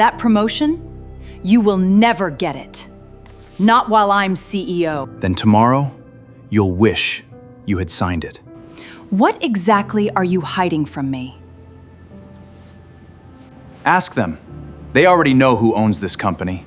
That promotion, you will never get it. Not while I'm CEO. Then tomorrow, you'll wish you had signed it. What exactly are you hiding from me? Ask them. They already know who owns this company.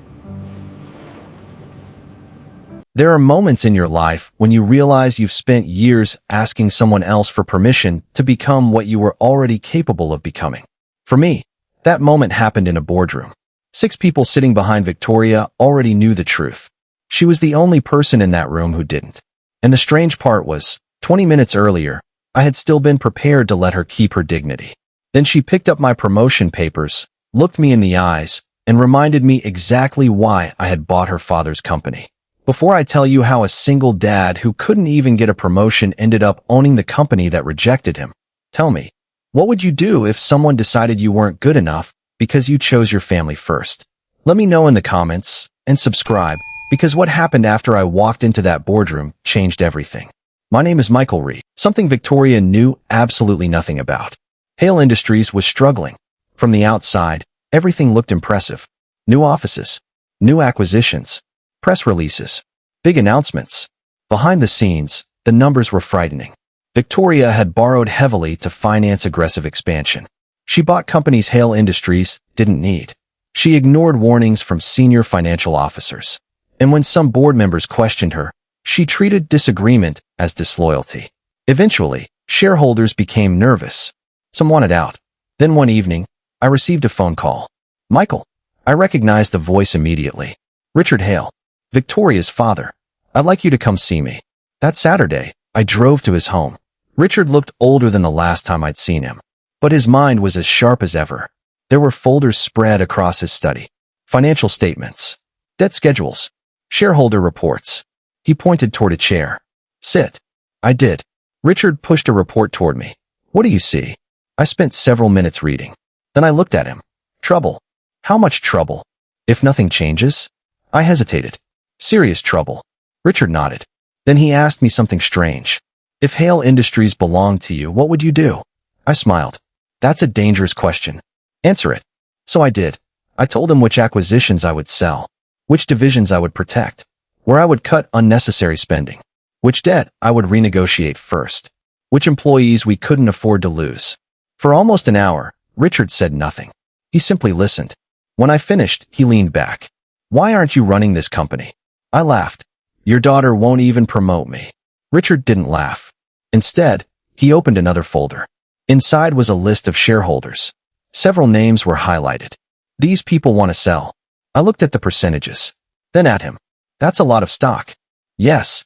There are moments in your life when you realize you've spent years asking someone else for permission to become what you were already capable of becoming. For me, that moment happened in a boardroom. 6 people sitting behind Victoria already knew the truth. She was the only person in that room who didn't. And the strange part was, 20 minutes earlier, I had still been prepared to let her keep her dignity. Then she picked up my promotion papers, looked me in the eyes, and reminded me exactly why I had bought her father's company. Before I tell you how a single dad who couldn't even get a promotion ended up owning the company that rejected him, tell me, what would you do if someone decided you weren't good enough because you chose your family first? Let me know in the comments, and subscribe, because what happened after I walked into that boardroom changed everything. My name is Michael Ree, something Victoria knew absolutely nothing about. Hale Industries was struggling. From the outside, everything looked impressive. New offices, new acquisitions, press releases, big announcements. Behind the scenes, the numbers were frightening. Victoria had borrowed heavily to finance aggressive expansion. She bought companies Hale Industries didn't need. She ignored warnings from senior financial officers. And when some board members questioned her, she treated disagreement as disloyalty. Eventually, shareholders became nervous. Some wanted out. Then one evening, I received a phone call. Michael. I recognized the voice immediately. Richard Hale, Victoria's father. I'd like you to come see me. That Saturday, I drove to his home. Richard looked older than the last time I'd seen him, but his mind was as sharp as ever. There were folders spread across his study. Financial statements, debt schedules, shareholder reports. He pointed toward a chair. Sit. I did. Richard pushed a report toward me. What do you see? I spent several minutes reading. Then I looked at him. Trouble. How much trouble? If nothing changes? I hesitated. Serious trouble. Richard nodded. Then he asked me something strange. If Hale Industries belonged to you, what would you do? I smiled. That's a dangerous question. Answer it. So I did. I told him which acquisitions I would sell, which divisions I would protect, where I would cut unnecessary spending, which debt I would renegotiate first, which employees we couldn't afford to lose. For almost an hour, Richard said nothing. He simply listened. When I finished, he leaned back. Why aren't you running this company? I laughed. Your daughter won't even promote me. Richard didn't laugh. Instead, he opened another folder. Inside was a list of shareholders. Several names were highlighted. These people want to sell. I looked at the percentages. Then at him. That's a lot of stock. Yes.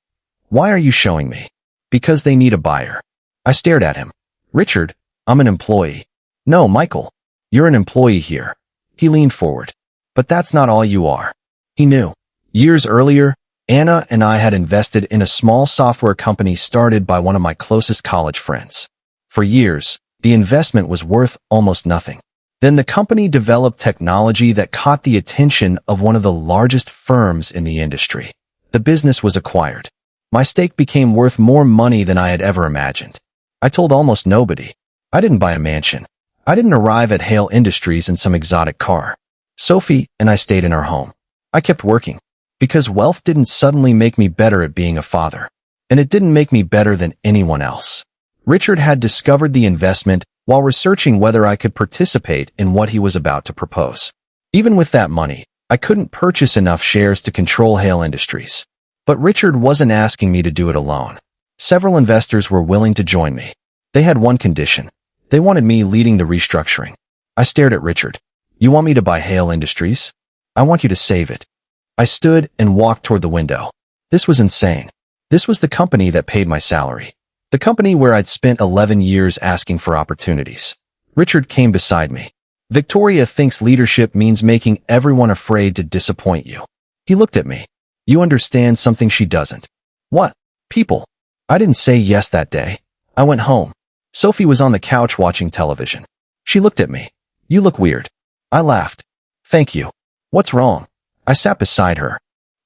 Why are you showing me? Because they need a buyer. I stared at him. Richard, I'm an employee. No, Michael. You're an employee here. He leaned forward. But that's not all you are. He knew. Years earlier, Anna and I had invested in a small software company started by one of my closest college friends. For years, the investment was worth almost nothing. Then the company developed technology that caught the attention of one of the largest firms in the industry. The business was acquired. My stake became worth more money than I had ever imagined. I told almost nobody. I didn't buy a mansion. I didn't arrive at Hale Industries in some exotic car. Sophie and I stayed in our home. I kept working. Because wealth didn't suddenly make me better at being a father. And it didn't make me better than anyone else. Richard had discovered the investment while researching whether I could participate in what he was about to propose. Even with that money, I couldn't purchase enough shares to control Hale Industries. But Richard wasn't asking me to do it alone. Several investors were willing to join me. They had one condition. They wanted me leading the restructuring. I stared at Richard. You want me to buy Hale Industries? I want you to save it. I stood and walked toward the window. This was insane. This was the company that paid my salary. The company where I'd spent 11 years asking for opportunities. Richard came beside me. Victoria thinks leadership means making everyone afraid to disappoint you. He looked at me. You understand something she doesn't. What? People. I didn't say yes that day. I went home. Sophie was on the couch watching television. She looked at me. You look weird. I laughed. Thank you. What's wrong? I sat beside her.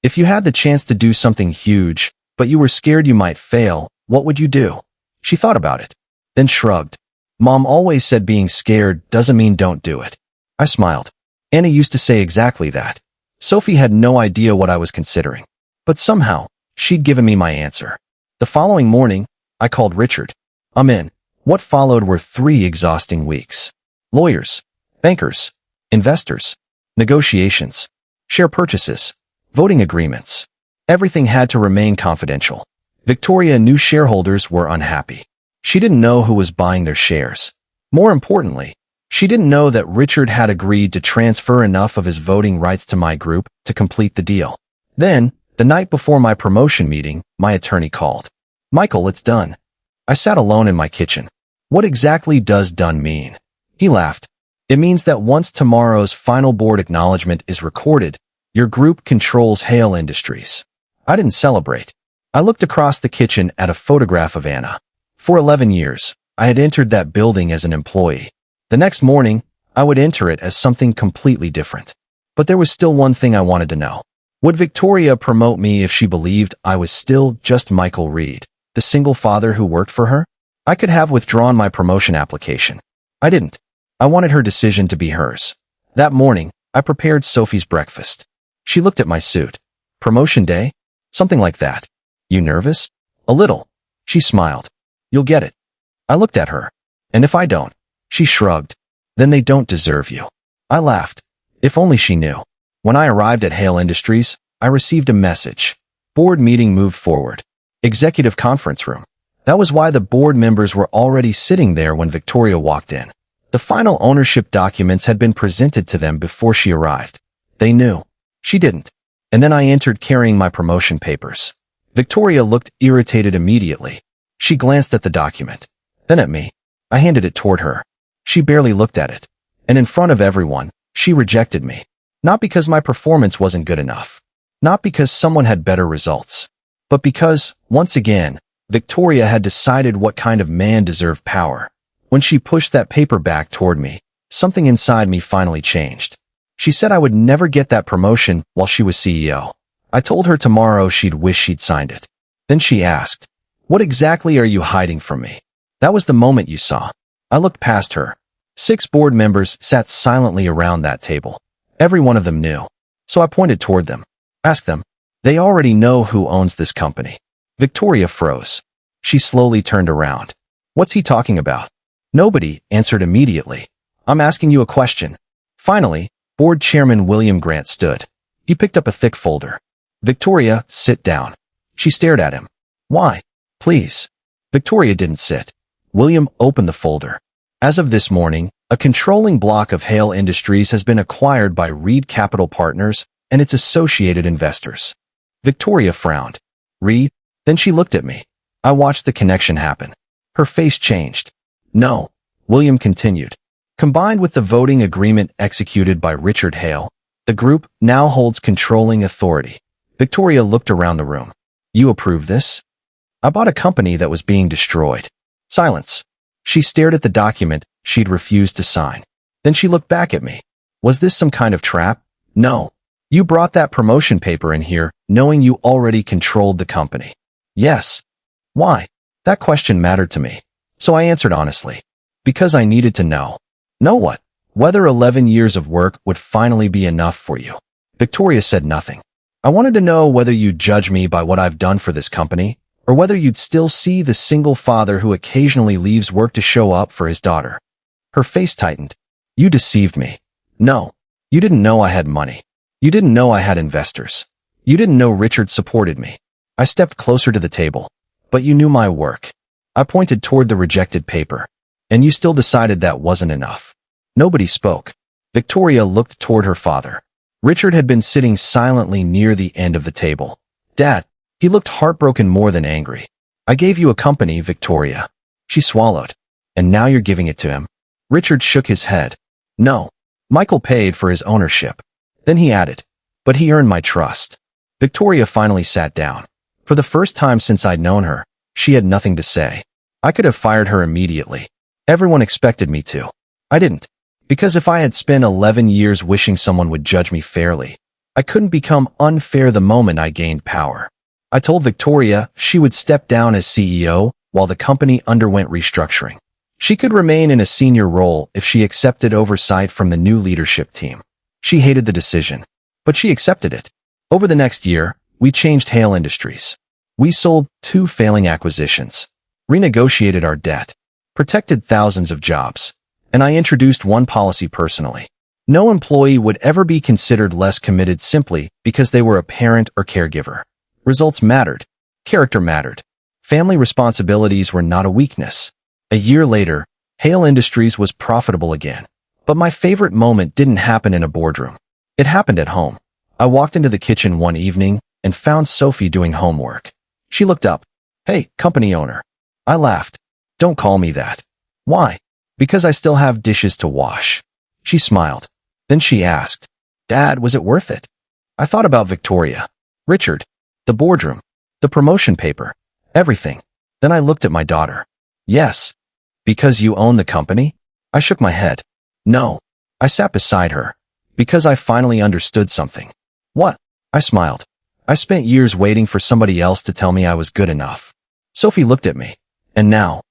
If you had the chance to do something huge, but you were scared you might fail, what would you do? She thought about it, then shrugged. Mom always said being scared doesn't mean don't do it. I smiled. Anna used to say exactly that. Sophie had no idea what I was considering. But somehow, she'd given me my answer. The following morning, I called Richard. I'm in. What followed were 3 exhausting weeks. Lawyers, bankers, investors, negotiations, share purchases, voting agreements. Everything had to remain confidential. Victoria knew shareholders were unhappy. She didn't know who was buying their shares. More importantly, she didn't know that Richard had agreed to transfer enough of his voting rights to my group to complete the deal. Then, the night before my promotion meeting, my attorney called. Michael, it's done. I sat alone in my kitchen. What exactly does done mean? He laughed. It means that once tomorrow's final board acknowledgement is recorded, your group controls Hale Industries. I didn't celebrate. I looked across the kitchen at a photograph of Anna. For 11 years, I had entered that building as an employee. The next morning, I would enter it as something completely different. But there was still one thing I wanted to know. Would Victoria promote me if she believed I was still just Michael Reed, the single father who worked for her? I could have withdrawn my promotion application. I didn't. I wanted her decision to be hers. That morning, I prepared Sophie's breakfast. She looked at my suit. Promotion day? Something like that. You nervous? A little. She smiled. You'll get it. I looked at her. And if I don't? She shrugged. Then they don't deserve you. I laughed. If only she knew. When I arrived at Hale Industries, I received a message. Board meeting moved forward. Executive conference room. That was why the board members were already sitting there when Victoria walked in. The final ownership documents had been presented to them before she arrived. They knew. She didn't. And then I entered carrying my promotion papers. Victoria looked irritated immediately. She glanced at the document. Then at me. I handed it toward her. She barely looked at it. And in front of everyone, she rejected me. Not because my performance wasn't good enough. Not because someone had better results. But because, once again, Victoria had decided what kind of man deserved power. When she pushed that paper back toward me, something inside me finally changed. She said I would never get that promotion while she was CEO. I told her tomorrow she'd wish she'd signed it. Then she asked, "What exactly are you hiding from me?" That was the moment you saw. I looked past her. 6 board members sat silently around that table. Every one of them knew. So I pointed toward them. Asked them. They already know who owns this company. Victoria froze. She slowly turned around. What's he talking about? Nobody answered immediately. I'm asking you a question. Finally, board chairman William Grant stood. He picked up a thick folder. Victoria, sit down. She stared at him. Why? Please. Victoria didn't sit. William opened the folder. As of this morning, a controlling block of Hale Industries has been acquired by Reed Capital Partners and its associated investors. Victoria frowned. Reed? Then she looked at me. I watched the connection happen. Her face changed. No, William continued. Combined with the voting agreement executed by Richard Hale, the group now holds controlling authority. Victoria looked around the room. You approve this? I bought a company that was being destroyed. Silence. She stared at the document she'd refused to sign. Then she looked back at me. Was this some kind of trap? No. You brought that promotion paper in here, knowing you already controlled the company. Yes. Why? That question mattered to me. So I answered honestly. Because I needed to know. Know what? Whether 11 years of work would finally be enough for you. Victoria said nothing. I wanted to know whether you'd judge me by what I've done for this company, or whether you'd still see the single father who occasionally leaves work to show up for his daughter. Her face tightened. You deceived me. No. You didn't know I had money. You didn't know I had investors. You didn't know Richard supported me. I stepped closer to the table. But you knew my work. I pointed toward the rejected paper. And you still decided that wasn't enough. Nobody spoke. Victoria looked toward her father. Richard had been sitting silently near the end of the table. Dad. He looked heartbroken more than angry. I gave you a company, Victoria. She swallowed. And now you're giving it to him. Richard shook his head. No. Michael paid for his ownership. Then he added, but he earned my trust. Victoria finally sat down. For the first time since I'd known her, she had nothing to say. I could have fired her immediately. Everyone expected me to. I didn't. Because if I had spent 11 years wishing someone would judge me fairly, I couldn't become unfair the moment I gained power. I told Victoria she would step down as CEO while the company underwent restructuring. She could remain in a senior role if she accepted oversight from the new leadership team. She hated the decision, but she accepted it. Over the next year, we changed Hale Industries. We sold 2 failing acquisitions, renegotiated our debt, protected thousands of jobs, and I introduced one policy personally. No employee would ever be considered less committed simply because they were a parent or caregiver. Results mattered. Character mattered. Family responsibilities were not a weakness. A year later, Hale Industries was profitable again. But my favorite moment didn't happen in a boardroom. It happened at home. I walked into the kitchen one evening and found Sophie doing homework. She looked up. "Hey, company owner." I laughed. "Don't call me that." "Why?" "Because I still have dishes to wash." She smiled. Then she asked, "Dad, was it worth it?" I thought about Victoria, Richard, the boardroom, the promotion paper, everything. Then I looked at my daughter. "Yes." "Because you own the company?" I shook my head. "No." I sat beside her. "Because I finally understood something." "What?" I smiled. "I spent years waiting for somebody else to tell me I was good enough." Sophie looked at me. "And now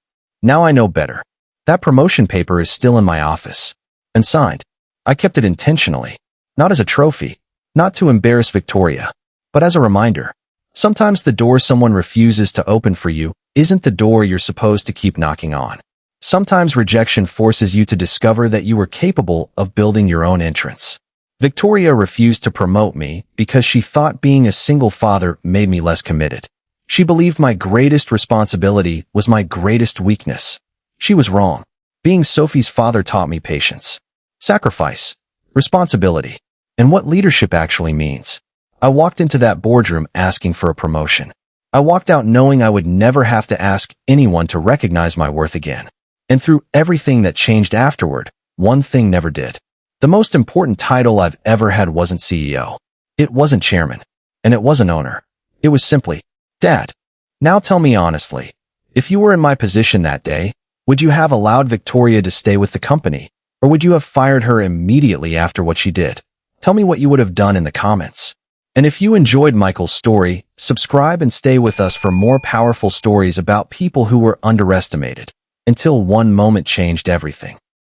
I know better." That promotion paper is still in my office. And signed. I kept it intentionally. Not as a trophy. Not to embarrass Victoria. But as a reminder. Sometimes the door someone refuses to open for you isn't the door you're supposed to keep knocking on. Sometimes rejection forces you to discover that you were capable of building your own entrance. Victoria refused to promote me because she thought being a single father made me less committed. She believed my greatest responsibility was my greatest weakness. She was wrong. Being Sophie's father taught me patience, sacrifice, responsibility, and what leadership actually means. I walked into that boardroom asking for a promotion. I walked out knowing I would never have to ask anyone to recognize my worth again. And through everything that changed afterward, one thing never did. The most important title I've ever had wasn't CEO. It wasn't chairman. And it wasn't owner. It was simply, Dad. Now tell me honestly, if you were in my position that day, would you have allowed Victoria to stay with the company, or would you have fired her immediately after what she did? Tell me what you would have done in the comments. And if you enjoyed Michael's story, subscribe and stay with us for more powerful stories about people who were underestimated, until one moment changed everything.